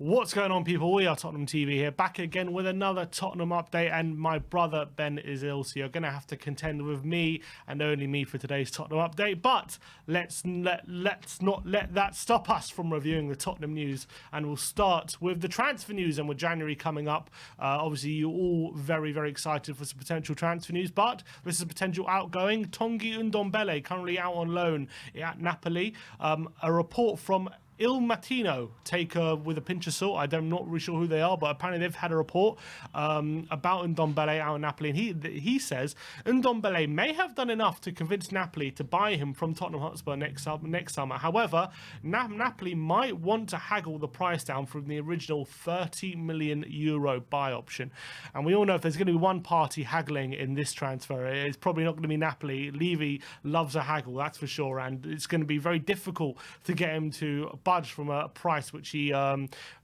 What's going on, people? We are Tottenham TV here, back again with another Tottenham update, and my brother Ben is ill, so you're going to have to contend with me and only me for today's Tottenham update. But let's not let that stop us from reviewing the Tottenham news, and we'll start with the transfer news. And with January coming up, obviously you're all very, very excited for some potential transfer news, but this is a potential outgoing. Tanguy Ndombele, currently out on loan at Napoli. A report from Il Mattino, take with a pinch of salt. I'm not really sure who they are, but apparently they've had a report about Ndombele out in Napoli, and he says Ndombele may have done enough to convince Napoli to buy him from Tottenham Hotspur next summer. However, Napoli might want to haggle the price down from the original €30 million buy option. And we all know if there's going to be one party haggling in this transfer, it's probably not going to be Napoli. Levy loves a haggle, that's for sure, and it's going to be very difficult to get him to budge from a price which he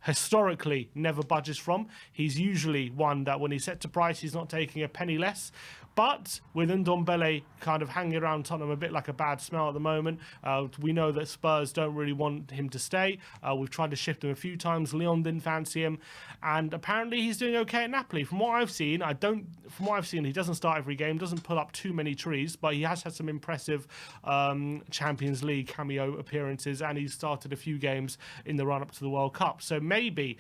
historically never budges from. He's usually one that when he's set to price, he's not taking a penny less. But with Ndombele kind of hanging around Tottenham a bit like a bad smell at the moment, we know that Spurs don't really want him to stay. We've tried to shift him a few times. Lyon didn't fancy him, and apparently he's doing okay at Napoli. From what I've seen, he doesn't start every game, doesn't pull up too many trees, but he has had some impressive Champions League cameo appearances, and he's started a few games in the run-up to the World Cup. So maybe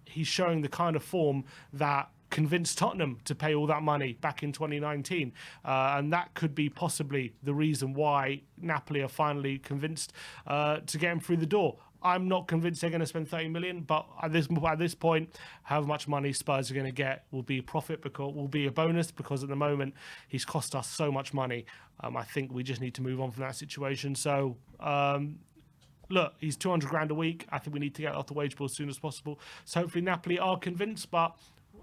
he's showing the kind of form that convinced Tottenham to pay all that money back in 2019, and that could be possibly the reason why Napoli are finally convinced to get him through the door. I'm not convinced they're going to spend 30 million, but at this point, how much money Spurs are going to get will be profit, because will be a bonus, because at the moment he's cost us so much money. I think we just need to move on from that situation. So look, he's 200 grand a week. I think we need to get off the wage bill as soon as possible. So hopefully Napoli are convinced, but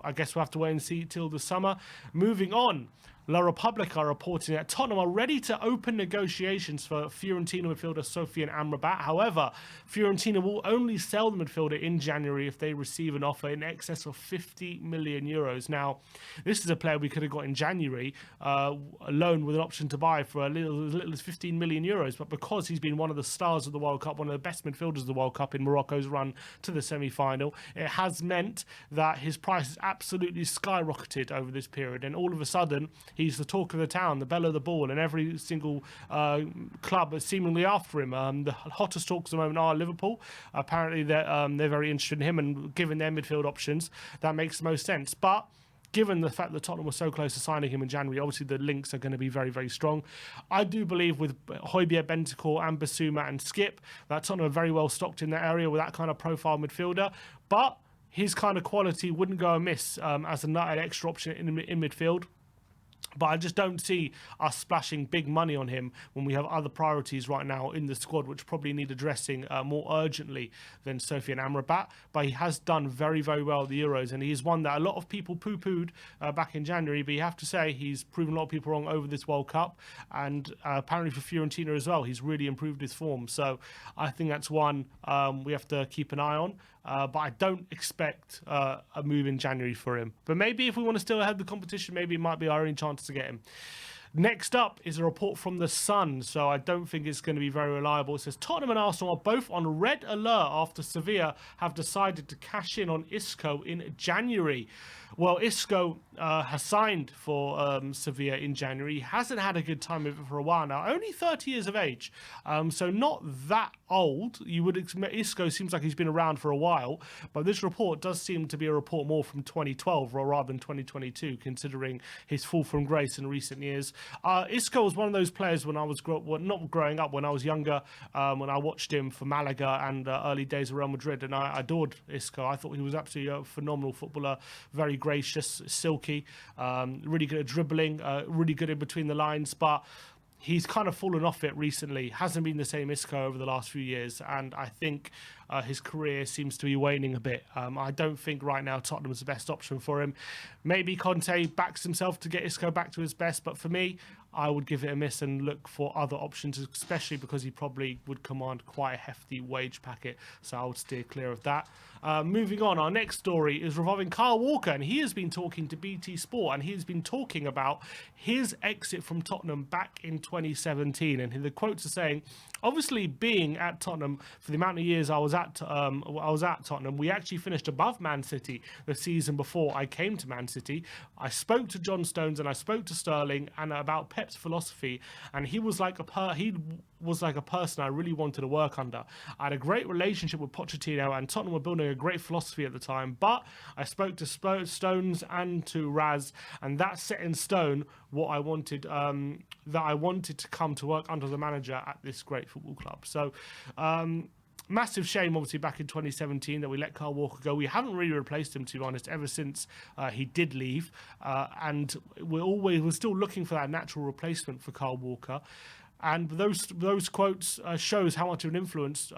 I guess we'll have to wait and see till the summer. Moving on, La Repubblica are reporting that Tottenham are ready to open negotiations for Fiorentina midfielder Sofian Amrabat. However, Fiorentina will only sell the midfielder in January if they receive an offer in excess of €50 million. Now, this is a player we could have got in January, a loan with an option to buy for as little as €15 million. But because he's been one of the stars of the World Cup, one of the best midfielders of the World Cup in Morocco's run to the semi-final, it has meant that his price has absolutely skyrocketed over this period. And all of a sudden, he's the talk of the town, the belle of the ball, and every single club is seemingly after him. The hottest talks at the moment are Liverpool. Apparently, they're very interested in him, and given their midfield options, that makes the most sense. But given the fact that Tottenham was so close to signing him in January, obviously the links are going to be very, very strong. I do believe with Højbjerg, Bentancur, and Basuma and Skip, that Tottenham are very well stocked in that area with that kind of profile midfielder. But his kind of quality wouldn't go amiss as an extra option in midfield. But I just don't see us splashing big money on him when we have other priorities right now in the squad, which probably need addressing more urgently than Sofian Amrabat. But he has done very, very well at the Euros, and he's one that a lot of people poo-pooed back in January. But you have to say he's proven a lot of people wrong over this World Cup, and apparently for Fiorentina as well, he's really improved his form. So I think that's one we have to keep an eye on. But I don't expect a move in January for him. But maybe if we want to still have the competition, maybe it might be our only chance to get him. Next up is a report from The Sun, so I don't think it's going to be very reliable. It says Tottenham and Arsenal are both on red alert after Sevilla have decided to cash in on Isco in January. Well, Isco has signed for Sevilla in January. He hasn't had a good time with it for a while now. Only 30 years of age, so not that old. You would expect Isco seems like he's been around for a while, but this report does seem to be a report more from 2012 rather than 2022, considering his fall from grace in recent years. Isco was one of those players when I was not growing up, when I was younger, when I watched him for Malaga and early days of Real Madrid, and I adored Isco. I thought he was absolutely a phenomenal footballer, very gracious, silky, really good at dribbling, really good in between the lines, but he's kind of fallen off it recently. Hasn't been the same Isco over the last few years, and I think his career seems to be waning a bit. I don't think right now Tottenham is the best option for him. Maybe Conte backs himself to get Isco back to his best, but for me, I would give it a miss and look for other options, especially because he probably would command quite a hefty wage packet, so I would steer clear of that. Moving on, our next story is revolving Kyle Walker, and he has been talking to BT Sport, and he has been talking about his exit from Tottenham back in 2017, and the quotes are saying, obviously being at Tottenham for the amount of years I was at Tottenham, we actually finished above Man City the season before I came to Man City. I spoke to John Stones and I spoke to Sterling and about Pep's philosophy, and he was like a person I really wanted to work under. I had a great relationship with Pochettino, and Tottenham were building a great philosophy at the time. But I spoke to Stones and to Raz, and that set in stone what I wanted. That I wanted to come to work under the manager at this great football club. So. Massive shame, obviously, back in 2017 that we let Kyle Walker go. We haven't really replaced him, to be honest, ever since he did leave. And we're still looking for that natural replacement for Kyle Walker. And those quotes shows how much of an influence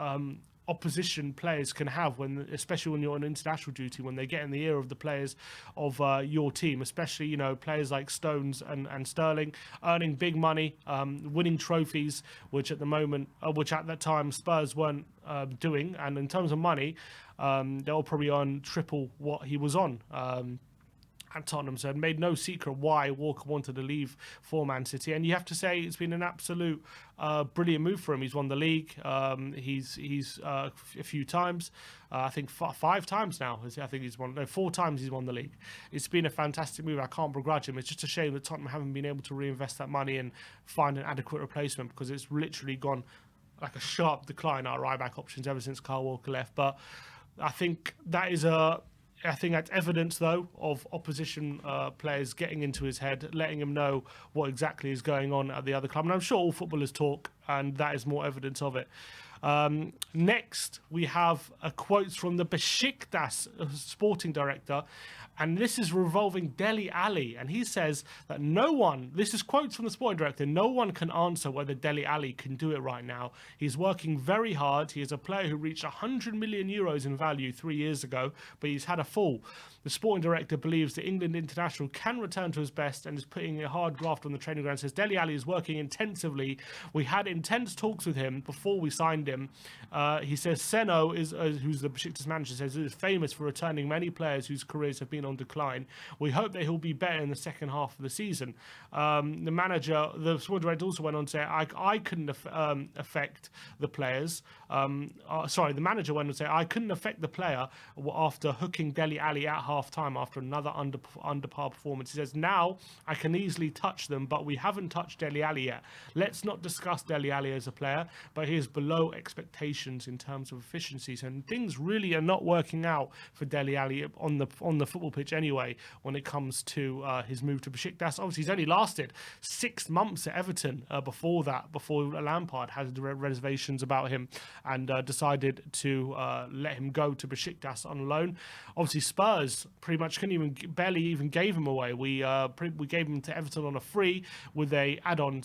opposition players can have, especially when you're on international duty, when they get in the ear of the players of your team, especially players like Stones and Sterling, earning big money, winning trophies, which at that time Spurs weren't doing. And in terms of money, they'll probably earn triple what he was on. At Tottenham, so it made no secret why Walker wanted to leave for Man City, and you have to say it's been an absolute brilliant move for him. He's won the league. He's a few times. I think 5 times now. I think he's won. No, 4 times he's won the league. It's been a fantastic move. I can't begrudge him. It's just a shame that Tottenham haven't been able to reinvest that money and find an adequate replacement, because it's literally gone like a sharp decline our right back options ever since Kyle Walker left. But I think that's evidence, though, of opposition players getting into his head, letting him know what exactly is going on at the other club. And I'm sure all footballers talk, and that is more evidence of it. Next, we have quotes from the Besiktas sporting director, and this is revolving Dele Alli, and he says that this is quotes from the sporting director, no one can answer whether Dele Alli can do it right now. He's working very hard. He is a player who reached 100 million euros in value 3 years ago, but he's had a fall. The sporting director believes the England international can return to his best and is putting a hard graft on the training ground. Says Dele Alli is working intensively. We had intense talks with him before we signed him. He says Seno, who's the Besiktas manager, says he is famous for returning many players whose careers have been on decline. We hope that he'll be better in the second half of the season. The sporting director also went on to say, I couldn't affect the players. The manager went on to say, I couldn't affect the player after hooking Dele Alli at half-time after another under par performance. He says, now I can easily touch them, but we haven't touched Dele Alli yet. Let's not discuss Dele Alli as a player, but he is below expectations in terms of efficiencies, and things really are not working out for Dele Alli on the football pitch anyway when it comes to his move to Besiktas. Obviously, he's only lasted 6 months at Everton before Lampard had reservations about him and decided to let him go to Besiktas on loan. Obviously, Spurs pretty much barely even gave him away. We gave him to Everton on a free with a add-on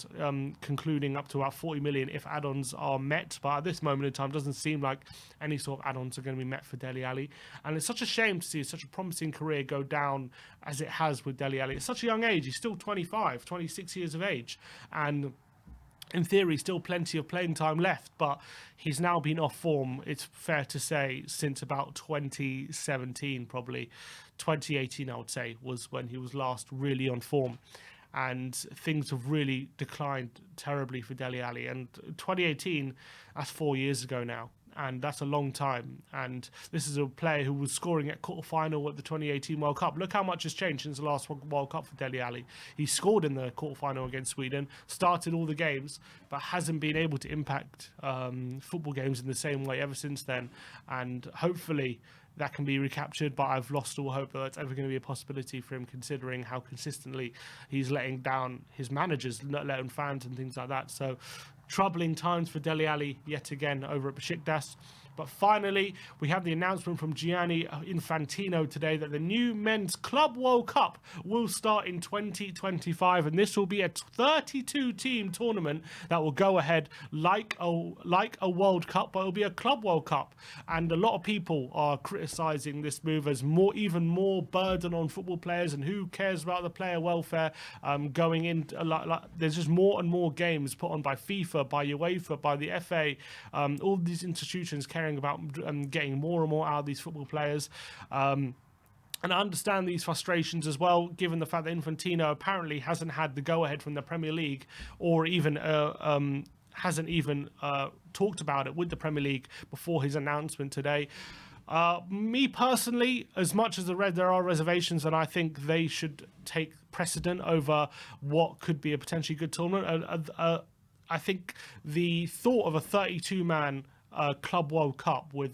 concluding up to about 40 million if add-ons are met. But at this moment in time, it doesn't seem like any sort of add-ons are going to be met for Dele Alli. And it's such a shame to see such a promising career go down as it has with Dele Alli. At such a young age, he's still 26 years of age. And in theory, still plenty of playing time left, but he's now been off form, it's fair to say, since about 2017, probably. 2018, I would say, was when he was last really on form. And things have really declined terribly for Dele Alli. And 2018, that's 4 years ago now. And that's a long time. And this is a player who was scoring at quarterfinal at the 2018 World Cup. Look how much has changed since the last World Cup for Dele Alli. He scored in the quarterfinal against Sweden, started all the games, but hasn't been able to impact football games in the same way ever since then. And hopefully that can be recaptured, but I've lost all hope that that's ever going to be a possibility for him, considering how consistently he's letting down his managers, letting fans and things like that. So troubling times for Dele Alli yet again over at Besiktas. But finally, we have the announcement from Gianni Infantino today that the new Men's Club World Cup will start in 2025, and this will be a 32-team tournament that will go ahead like a World Cup, but it'll be a Club World Cup. And a lot of people are criticising this move as even more burden on football players, and who cares about the player welfare going in. There's just more and more games put on by FIFA, by UEFA, by the FA, all these institutions caring about getting more and more out of these football players. And I understand these frustrations as well, given the fact that Infantino apparently hasn't had the go-ahead from the Premier League or even hasn't even talked about it with the Premier League before his announcement today. Me personally, as much as there are reservations, and I think they should take precedent over what could be a potentially good tournament. I think the thought of a 32-man Club World Cup with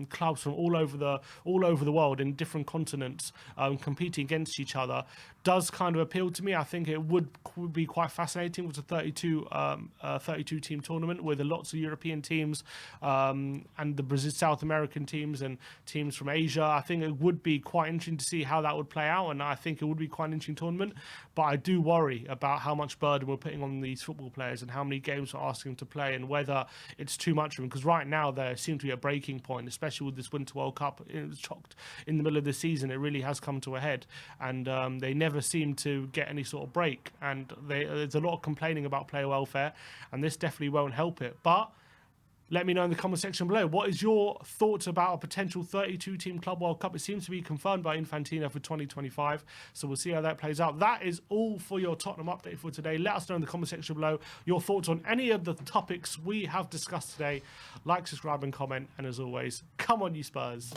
clubs from all over the world in different continents competing against each other does kind of appeal to me. I think it would be quite fascinating with a 32 team tournament with lots of European teams and the Brazil, South American teams and teams from Asia. I think it would be quite interesting to see how that would play out, and I think it would be quite an interesting tournament. But I do worry about how much burden we're putting on these football players and how many games we're asking them to play, and whether it's too much of them. Because right now there seems to be a breaking point, especially with this Winter World Cup. It was chocked in the middle of the season. It really has come to a head, and they never seem to get any sort of break. And there's a lot of complaining about player welfare, and this definitely won't help it. But let me know in the comment section below. What is your thoughts about a potential 32-team Club World Cup? It seems to be confirmed by Infantino for 2025, so we'll see how that plays out. That is all for your Tottenham update for today. Let us know in the comment section below your thoughts on any of the topics we have discussed today. Like, subscribe, and comment. And as always, come on, you Spurs.